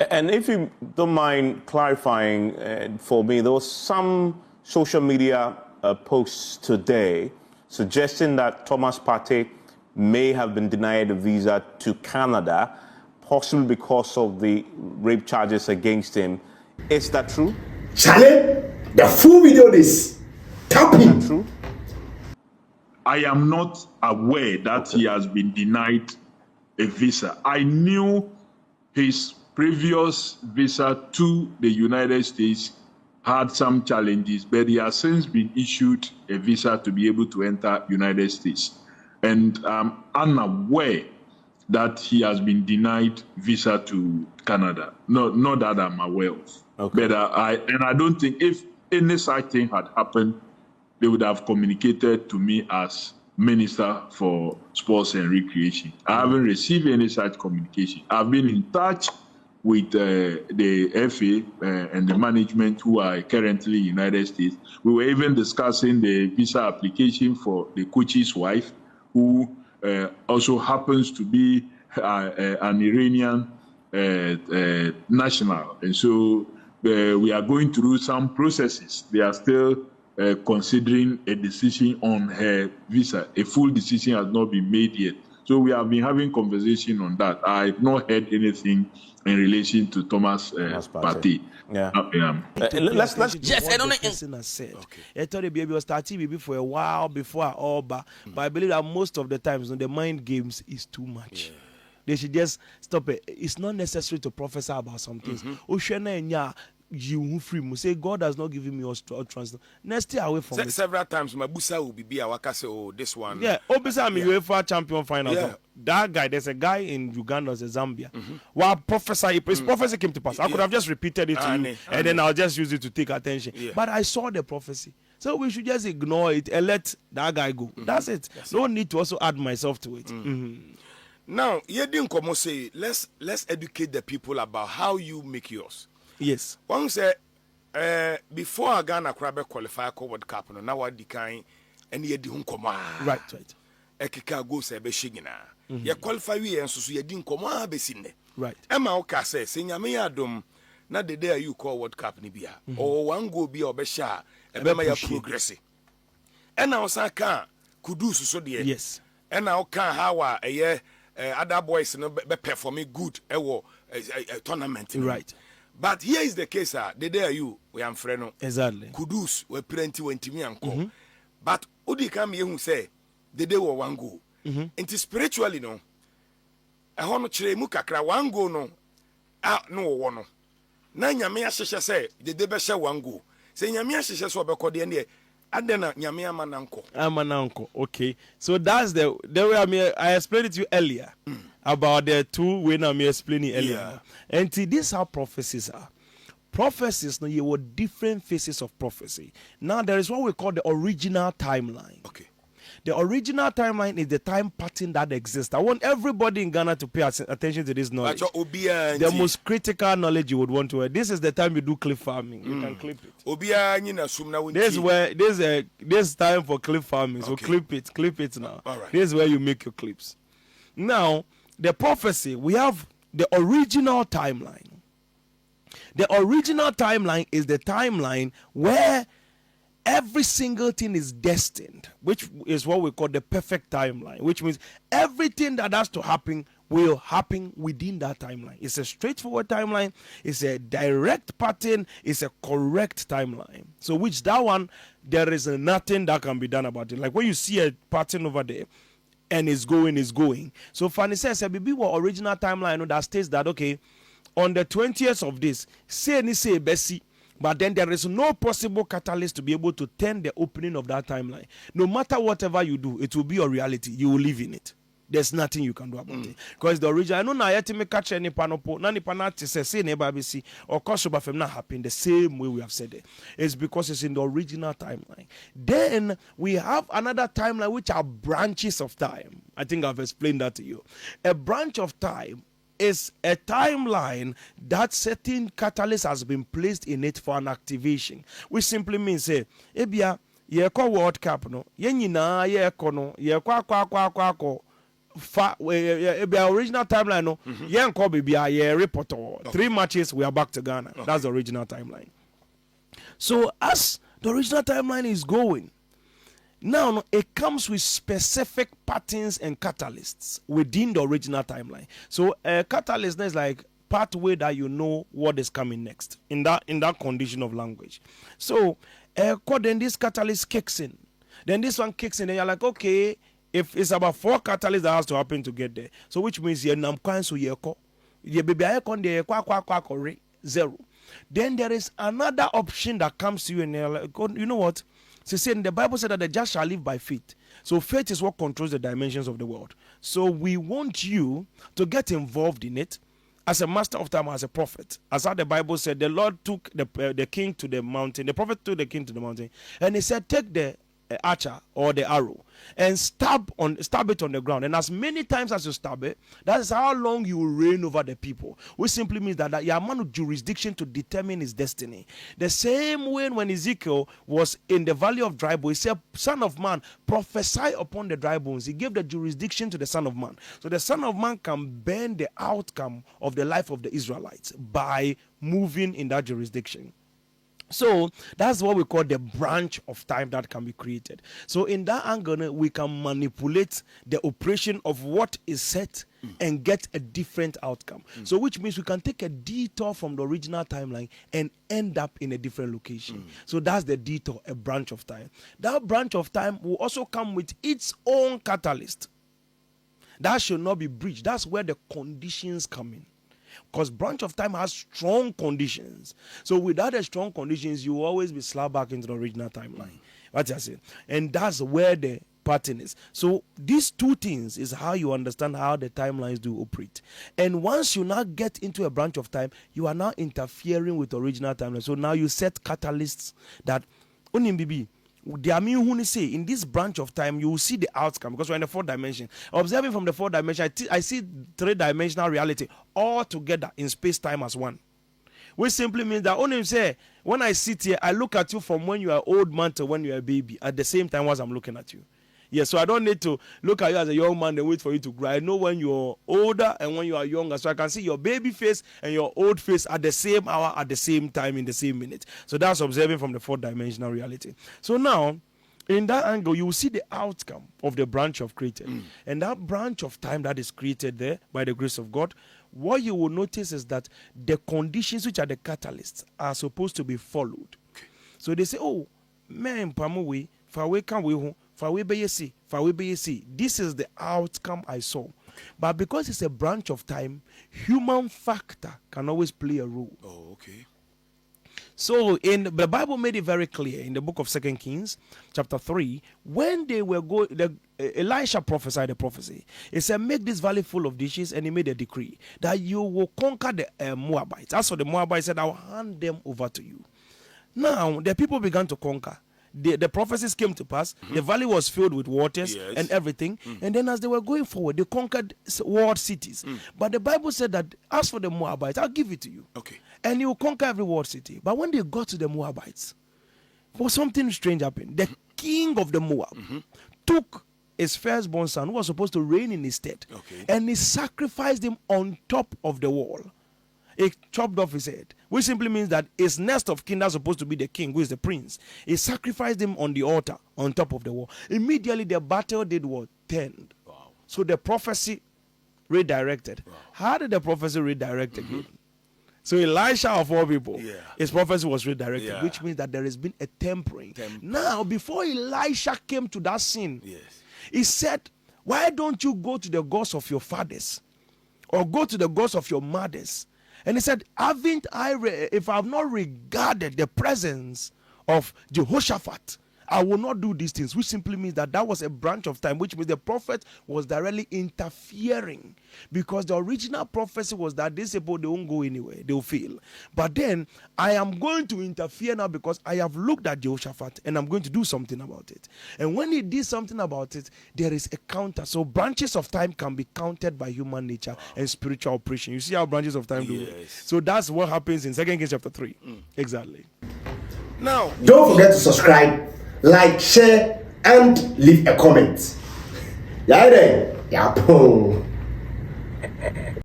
And if you don't mind clarifying for me, there was some social media posts today suggesting that Thomas Partey may have been denied a visa to Canada, possibly because of the rape charges against him. Is that true? Charlie, the full video is tapping. Is that true? I am not aware that he has been denied a visa. I knew his previous visa to the United States had some challenges, but he has since been issued a visa to be able to enter United States. And I'm unaware that he has been denied visa to Canada. Not that I'm aware of. Okay. But I don't think if any such thing had happened, they would have communicated to me as Minister for Sports and Recreation. I haven't received any such communication. I've been in touch with the FA and the management who are currently in the United States. We were even discussing the visa application for the coach's wife, who also happens to be an Iranian national. And so we are going through some processes. They are still considering a decision on her visa. A full decision has not been made yet. So we have been having conversation on that. I've not heard anything in relation to Thomas Partey. Yeah. Let's yes, I don't know. Said. Okay. I thought the baby was starting maybe for a while before all, but I believe that most of the times the mind games is too much. Yeah. They should just stop it. It's not necessary to prophesy about some things. You free. Say God has not given me all trust. Next stay away from it. Several times my busa will be I waka say, oh, this one. Yeah, obviously I'm UEFA champion final. Yeah. That guy, there's a guy in Uganda, Zambia. While prophesy, his prophecy came to pass. I could have just repeated it to you, and then I'll just use it to take attention. Yeah. But I saw the prophecy. So we should just ignore it and let that guy go. That's it. No need to also add myself to it. Now, you didn't come say, let's educate the people about how you make yours. Yes. One say, before Ghana Crabbe qualify for World Cup, now what decline and ye didn't come. Right. Ekika go say be shigina. Ye qualify we and so ye didn't come besine. Right. Emma Oka says, Senya me adom, na the day you call World Cup nibia. Or one go be or besha, and then my progress. And now Saka could do so dear. Yes. And now can how a year other boys no be performing good a tournament. Right. But here is the case, the day you we am friend. Exactly. Kudus we plenty when Timmy and co. But Udi come here who say the day we one go. Into spiritually no. A hono chere mu kakra one go no. No one. Na nyame ahyehyɛ sɛ the day be share one go. Say nyame ahyehyɛ so be kɔ de ne adena nyame amananko. Okay. So that's the way I explained it to you earlier. About the two when I'm explaining earlier. Yeah. And this is how prophecies are. Prophecies, no, you have different phases of prophecy. Now there is what we call the original timeline. Okay. The original timeline is the time pattern that exists. I want everybody in Ghana to pay attention to this knowledge. The most critical knowledge you would want to have. This is the time you do clip farming. You can clip it. This time for clip farming. So clip it now. All right. This is where you make your clips. Now, the prophecy, we have the original timeline. The original timeline is the timeline where every single thing is destined, which is what we call the perfect timeline, which means everything that has to happen will happen within that timeline. It's a straightforward timeline. It's a direct pattern. It's a correct timeline. So which that one, there is nothing that can be done about it. Like when you see a pattern over there, and is going. So Fanny says, "Baby, what original timeline that states that okay, on the 20th of this, say Bessie, but then there is no possible catalyst to be able to turn the opening of that timeline. No matter whatever you do, it will be your reality. You will live in it. There's nothing you can do about it. Because the original, I know now yet me catch any panopo, nani panati say neighbor BC or cause of not happen the same way we have said it. It's because it's in the original timeline. Then we have another timeline which are branches of time. I think I've explained that to you. A branch of time is a timeline that certain catalyst has been placed in it for an activation, which simply means say, ebia ye ko World Cup no, ye nyina ye ko no, ye kwa original timeline. No, yeah, Kobe be a report. 3 matches, we are back to Ghana. Okay. That's the original timeline. So as the original timeline is going, now it comes with specific patterns and catalysts within the original timeline. So a catalyst is like pathway that you know what is coming next in that condition of language. So then this catalyst kicks in. Then this one kicks in, and you're like, okay, if it's about 4 catalysts that has to happen to get there. So which means you're zero. Then there is another option that comes to you, and you're like, you know what? So saying the Bible said that the just shall live by faith. So faith is what controls the dimensions of the world. So we want you to get involved in it as a master of time, as a prophet. As how the Bible said, the Lord took the king to the mountain. The prophet took the king to the mountain, and he said, take the archer or the arrow and stab it on the ground, and as many times as you stab it, that is how long you will reign over the people, which simply means that you are man of jurisdiction to determine his destiny. The same way when Ezekiel was in the valley of dry bones, he said, son of man, prophesy upon the dry bones. He gave the jurisdiction to the son of man, so the son of man can bend the outcome of the life of the Israelites by moving in that jurisdiction. So that's what we call the branch of time that can be created. So in that angle, we can manipulate the operation of what is set and get a different outcome. So which means we can take a detour from the original timeline and end up in a different location. So that's the detour, a branch of time. That branch of time will also come with its own catalyst. That should not be breached. That's where the conditions come in. Because branch of time has strong conditions. So without the strong conditions, you will always be slapped back into the original timeline. What I say? And that's where the pattern is. So these 2 things is how you understand how the timelines do operate. And once you now get into a branch of time, you are now interfering with the original timeline. So now you set catalysts that in this branch of time, you will see the outcome because we're in the 4th dimension. Observing from the 4th dimension, I see 3-dimensional reality all together in space-time as one. Which simply means that only say, when I sit here, I look at you from when you are old man to when you are a baby at the same time as I'm looking at you. Yeah, so I don't need to look at you as a young man and wait for you to grow. I know when you're older and when you are younger. So I can see your baby face and your old face at the same hour, at the same time, in the same minute. So that's observing from the 4th dimensional reality. So now, in that angle, you will see the outcome of the branch of created. And that branch of time that is created there by the grace of God, what you will notice is that the conditions which are the catalysts are supposed to be followed. Okay. So they say, oh, man, pamuwe, fawe kan we hu. This is the outcome I saw. But because it's a branch of time, human factor can always play a role. Oh, okay. So in the Bible made it very clear in the book of 2 Kings, chapter 3, when they were going, Elisha prophesied a prophecy. He said, make this valley full of dishes, and he made a decree that you will conquer the Moabites. As for the Moabites, said, I will hand them over to you. Now, the people began to conquer. The prophecies came to pass. The valley was filled with waters and everything. And then as they were going forward, they conquered walled cities. But the Bible said that as for the Moabites, I'll give it to you. Okay. And you will conquer every walled city. But when they got to the Moabites, for something strange happened. The king of the Moab took his firstborn son, who was supposed to reign in his stead, and he sacrificed him on top of the wall. He chopped off his head, which simply means that his next of kin that's supposed to be the king, who is the prince, he sacrificed him on the altar on top of the wall. Immediately the battle did what? Turned. Wow. So the prophecy redirected. Wow. How did the prophecy redirect again? So Elisha of all people, his prophecy was redirected, which means that there has been a tempering. Now, before Elisha came to that scene, he said, why don't you go to the gods of your fathers or go to the gods of your mothers? And he said, if I have not regarded the presence of Jehoshaphat, I will not do these things, which simply means that was a branch of time, which means the prophet was directly interfering, because the original prophecy was that these people, they won't go anywhere, they'll fail. But then I am going to interfere now because I have looked at Jehoshaphat and I'm going to do something about it. And when he did something about it, there is a counter. So branches of time can be counted by human nature and spiritual operation. You see how branches of time do it? So that's what happens in 2 Kings chapter 3. Exactly. Now, don't forget to subscribe, like, share, and leave a comment. Yeah, then. Yapo.